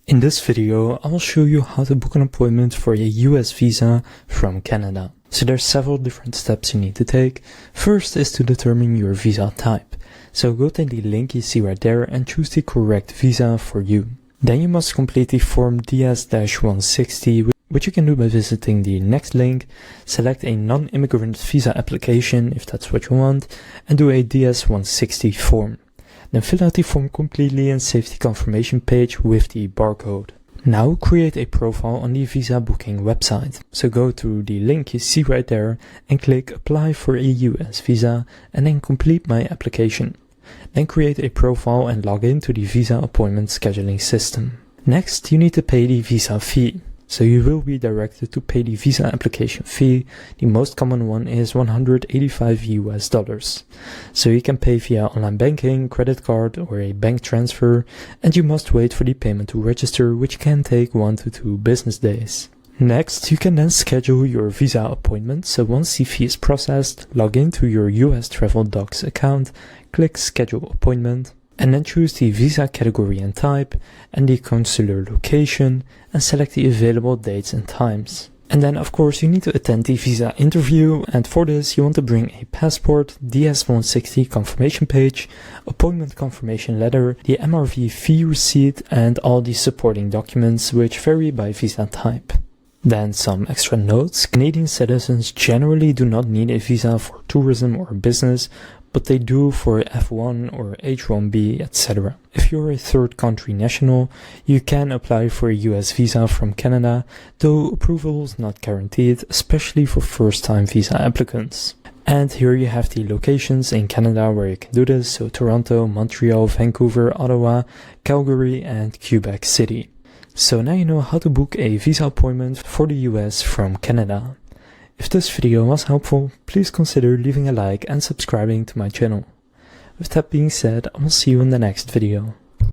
In this video, I will show you how to book an appointment for a US visa from Canada. So there's several different steps you need to take. First is to determine your visa type. So go to the link you see right there and choose the correct visa for you. Then you must complete the form DS-160, which you can do by visiting the next link. Select a non-immigrant visa application if that's what you want, and do a DS-160 form. Then fill out the form completely and save the confirmation page with the barcode. Now create a profile on the visa booking website. So go to the link you see right there and click apply for a US visa and then complete my application. Then create a profile and log in to the visa appointment scheduling system. Next, you need to pay the visa fee. So you will be directed to pay the visa application fee. The most common one is $185. So you can pay via online banking, credit card, or a bank transfer, and you must wait for the payment to register, which can take 1 to 2 business days. Next, you can then schedule your visa appointment. So once the fee is processed, log into your US Travel Docs account, click schedule appointment, and then choose the visa category and type and the consular location and select the available dates and times. And then of course you need to attend the visa interview, and for this you want to bring a passport, DS-160 confirmation page, appointment confirmation letter, the MRV fee receipt, and all the supporting documents which vary by visa type. Then some extra notes: Canadian citizens generally do not need a visa for tourism or business, but they do for F1 or H1B, etc. If you're a third country national, you can apply for a US visa from Canada, though approval is not guaranteed, especially for first-time visa applicants. And here you have the locations in Canada where you can do this, so Toronto, Montreal, Vancouver, Ottawa, Calgary, and Quebec City. So now you know how to book a visa appointment for the US from Canada. If this video was helpful, please consider leaving a like and subscribing to my channel. With that being said, I will see you in the next video.